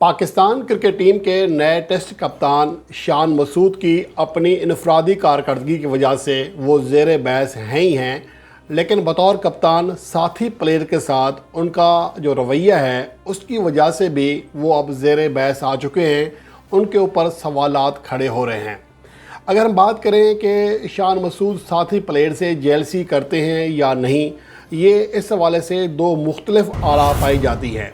Pakistan cricket team के नए test कप्तान शान मसूद की अपनी इनफरादी कारकर्दगी की वजह से वो ज़ेर बहस हैं ही हैं, लेकिन बतौर कप्तान साथी प्लेयर के साथ उनका जो रवैया है उसकी वजह से भी वो अब ज़ेर बहस आ चुके हैं। उनके ऊपर सवालात खड़े हो रहे हैं। अगर हम बात करें कि शान मसूद साथी प्लेयर से जेलसी करते हैं या नहीं, ये इस हवाले से दो मुख्तलिफ आरा पाई जाती हैं।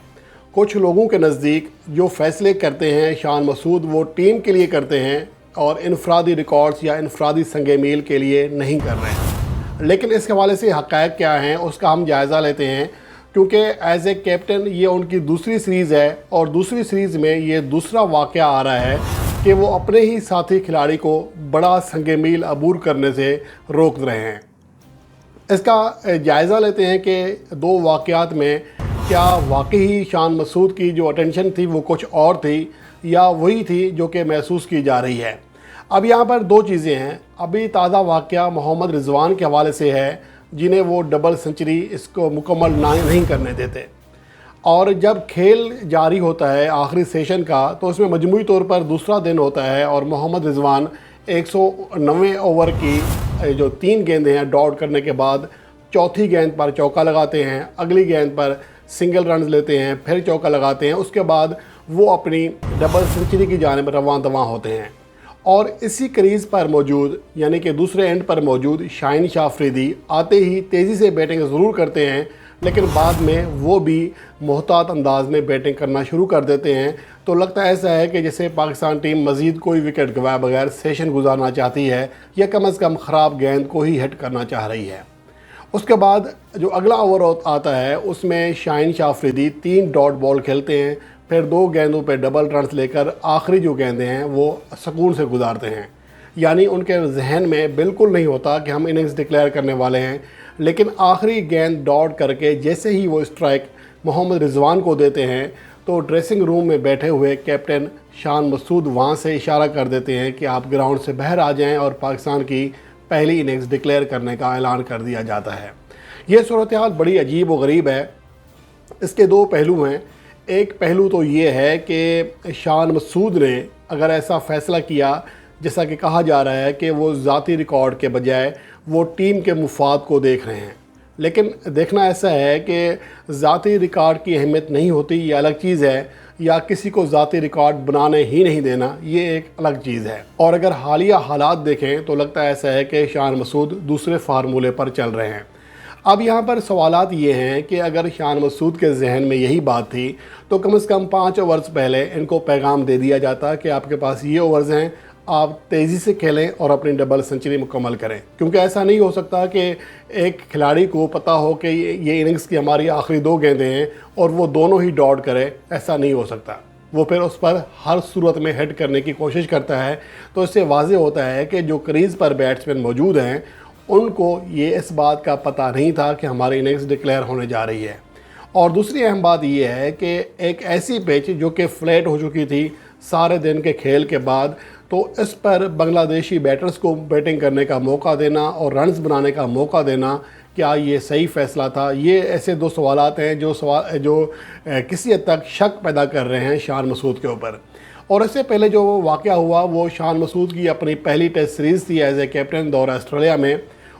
कुछ लोगों के नज़दीक जो फ़ैसले करते हैं शान मसूद वो टीम के लिए करते हैं और इनफरादी रिकॉर्ड्स या इनफरादी संगे मील के लिए नहीं कर रहे हैं। लेकिन इस हवाले से हक़ाइक़ क्या हैं उसका हम जायज़ा लेते हैं, क्योंकि एज़ ए कैप्टन ये उनकी दूसरी सीरीज़ है और दूसरी सीरीज़ में ये दूसरा वाक़या आ रहा है कि वो अपने ही साथी खिलाड़ी को बड़ा संगे मील अबूर करने से रोक रहे हैं। इसका जायज़ा लेते हैं कि दो वाक़यात में क्या वाकई ही शान मसूद की जो अटेंशन थी वो कुछ और थी या वही थी जो कि महसूस की जा रही है। अब यहाँ पर दो चीज़ें हैं। अभी ताज़ा वाक़या मोहम्मद रिजवान के हवाले से है, जिन्हें वो डबल सेंचुरी इसको मुकम्मल नहीं करने देते, और जब खेल जारी होता है आखिरी सेशन का तो उसमें मजमूई तौर पर दूसरा दिन होता है और मोहम्मद रिजवान 190 ओवर की जो 3 गेंदें हैं डॉट करने के बाद चौथी गेंद पर चौका लगाते हैं, अगली गेंद पर सिंगल रन लेते हैं, फिर चौका लगाते हैं, उसके बाद वो अपनी डबल सेंचुरी की जानिब रवां दवां होते हैं। और इसी क्रीज़ पर मौजूद यानी कि दूसरे एंड पर मौजूद शाहीन शाह अफरीदी आते ही तेज़ी से बैटिंग ज़रूर करते हैं, लेकिन बाद में वो भी मोहतात अंदाज में बैटिंग करना शुरू कर देते हैं। तो लगता ऐसा है कि जैसे पाकिस्तान टीम मज़ीद कोई विकेट गंवाए बगैर सेशन गुजारना चाहती है या कम अज़ कम ख़राब गेंद को ही हिट करना चाह रही है। उसके बाद जो अगला ओवर आता है उसमें शाहीन शाह अफरीदी 3 डॉट बॉल खेलते हैं, फिर 2 गेंदों पे डबल रन्स लेकर आखिरी जो गेंदें हैं वो सुकून से गुजारते हैं। यानी उनके जहन में बिल्कुल नहीं होता कि हम इनिंग्स डिक्लेयर करने वाले हैं, लेकिन आखिरी गेंद डॉट करके जैसे ही वो स्ट्राइक मोहम्मद रिजवान को देते हैं तो ड्रेसिंग रूम में बैठे हुए कैप्टन शान मसूद वहाँ से इशारा कर देते हैं कि आप ग्राउंड से बाहर आ जाएँ और पाकिस्तान की पहली इनिंग्स डिक्लेयर करने का ऐलान कर दिया जाता है। ये सूरत हाल बड़ी अजीब व गरीब है। इसके दो पहलू हैं। एक पहलू तो ये है कि शान मसूद ने अगर ऐसा फ़ैसला किया जैसा कि कहा जा रहा है कि वो ज़ाती रिकॉर्ड के बजाय वो टीम के मुफाद को देख रहे हैं, लेकिन देखना ऐसा है कि ज़ाती रिकॉर्ड की अहमियत नहीं होती, ये अलग चीज़ है, या किसी को ज़ाती रिकॉर्ड बनाने ही नहीं देना, ये एक अलग चीज़ है। और अगर हालिया हालात देखें तो लगता है ऐसा है कि शान मसूद दूसरे फार्मूले पर चल रहे हैं। अब यहाँ पर सवालात ये हैं कि अगर शान मसूद के जहन में यही बात थी तो कम से कम 5 ओवर्स पहले इनको पैगाम दे दिया जाता कि आपके पास ये ओवर्स हैं, आप तेज़ी से खेलें और अपनी डबल सेंचुरी मुकम्मल करें। क्योंकि ऐसा नहीं हो सकता कि एक खिलाड़ी को पता हो कि ये इनिंग्स की हमारी आखिरी 2 गेंदें हैं और वो दोनों ही डॉट करे, ऐसा नहीं हो सकता। वो फिर उस पर हर सूरत में हिट करने की कोशिश करता है। तो इससे वाज़ेह होता है कि जो क्रीज़ पर बैट्समैन मौजूद हैं उनको ये इस बात का पता नहीं था कि हमारी इनिंग्स डिक्लेयर होने जा रही है। और दूसरी अहम बात यह है कि एक ऐसी पिच जो कि फ्लैट हो चुकी थी सारे दिन के खेल के बाद, तो इस पर बांग्लादेशी बैटर्स को बैटिंग करने का मौका देना और रन्स बनाने का मौका देना, क्या ये सही फ़ैसला था? ये ऐसे दो सवालात हैं जो किसी हद तक शक पैदा कर रहे हैं शान मसूद के ऊपर। और इससे पहले जो वाक़या हुआ वो शान मसूद की अपनी पहली टेस्ट सीरीज़ थी एज ए कैप्टन दौरा ऑस्ट्रेलिया में।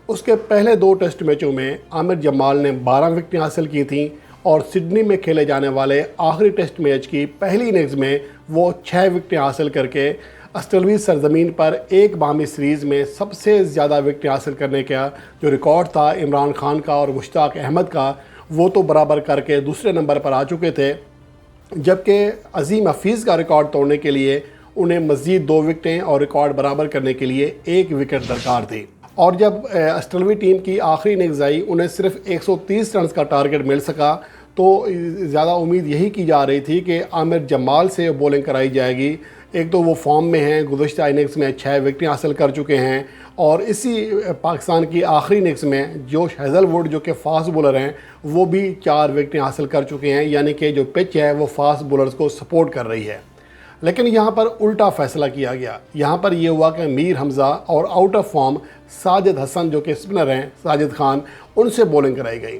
उसके पहले 2 टेस्ट मैचों में आमिर जमाल ने 12 विकेटें हासिल की थीं और सिडनी में खेले जाने वाले आखिरी टेस्ट मैच की पहली इनिंग्स में वो 6 विकेटें हासिल करके ऑस्ट्रेलवी सरजमीन पर एक बामी सीरीज़ में सबसे ज़्यादा विकेटें हासिल करने का जो रिकॉर्ड था इमरान खान का और मुश्ताक अहमद का, वो तो बराबर करके दूसरे नंबर पर आ चुके थे। जबकि अजीम हफीज़ का रिकॉर्ड तोड़ने के लिए उन्हें मज़ीद 2 विकेटें और रिकॉर्ड बराबर करने के लिए 1 विकेट दरकार थी। और जब ऑस्ट्रेलवी टीम की आखिरी इनिंग्स आई उन्हें सिर्फ 130 रन का टारगेट मिल सका, तो ज़्यादा उम्मीद यही की जा रही थी कि आमिर जमाल से बॉलिंग कराई जाएगी। एक तो वो फॉर्म में हैं, गुज़श्ता इनिंग्स में 6 विकेटें हासिल कर चुके हैं, और इसी पाकिस्तान की आखिरी इनिंग्स में जोश हेज़लवुड जो कि फ़ास्ट बॉलर हैं वो भी 4 विकेटें हासिल कर चुके हैं। यानी कि जो पिच है वो फास्ट बॉलर्स को सपोर्ट कर रही है। लेकिन यहाँ पर उल्टा फ़ैसला किया गया। यहाँ पर यह हुआ कि मीर हमज़ा और out of form Sajid Hasan जो कि स्पिनर हैं, साजिद खान, उनसे बॉलिंग कराई गई।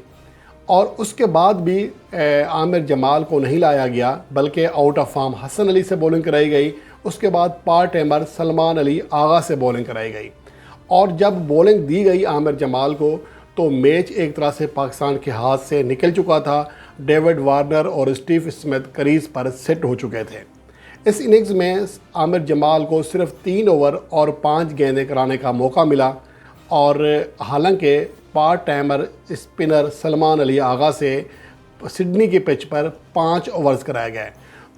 اور اس کے بعد بھی عامر جمال کو نہیں لایا گیا بلکہ out of form Hasan Ali سے بولنگ کرائی گئی. اس کے بعد پارٹ ٹائمر سلمان علی آغا سے بولنگ کرائی گئی. اور جب بولنگ دی گئی عامر جمال کو تو میچ ایک طرح سے پاکستان کے ہاتھ سے نکل چکا تھا. ڈیوڈ وارنر اور اسٹیو اسمتھ کریز پر سیٹ ہو چکے تھے. اس اننگز میں عامر جمال کو صرف 3 اوور اور 5 گیندیں کرانے کا موقع ملا، اور حالانکہ part timer spinner Salman Ali آغا سے سڈنی کی پچ پر 5 اوورز کرائے گئے.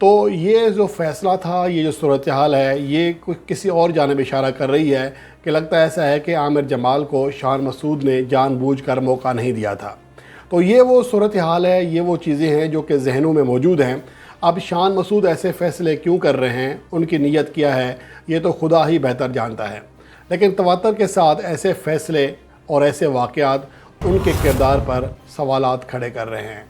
تو یہ جو فیصلہ تھا، یہ جو صورتحال ہے، یہ کسی اور جانب اشارہ کر رہی ہے کہ لگتا ایسا ہے کہ عامر جمال کو شان مسعود نے جان بوجھ کر موقع نہیں دیا تھا. تو یہ وہ صورتحال ہے، یہ وہ چیزیں ہیں جو کہ ذہنوں میں موجود ہیں. اب شان مسعود ایسے فیصلے کیوں کر رہے ہیں، ان کی نیت کیا ہے، یہ تو خدا ہی بہتر جانتا ہے. لیکن تواتر کے ساتھ ایسے فیصلے اور ایسے واقعات ان کے کردار پر سوالات کھڑے کر رہے ہیں.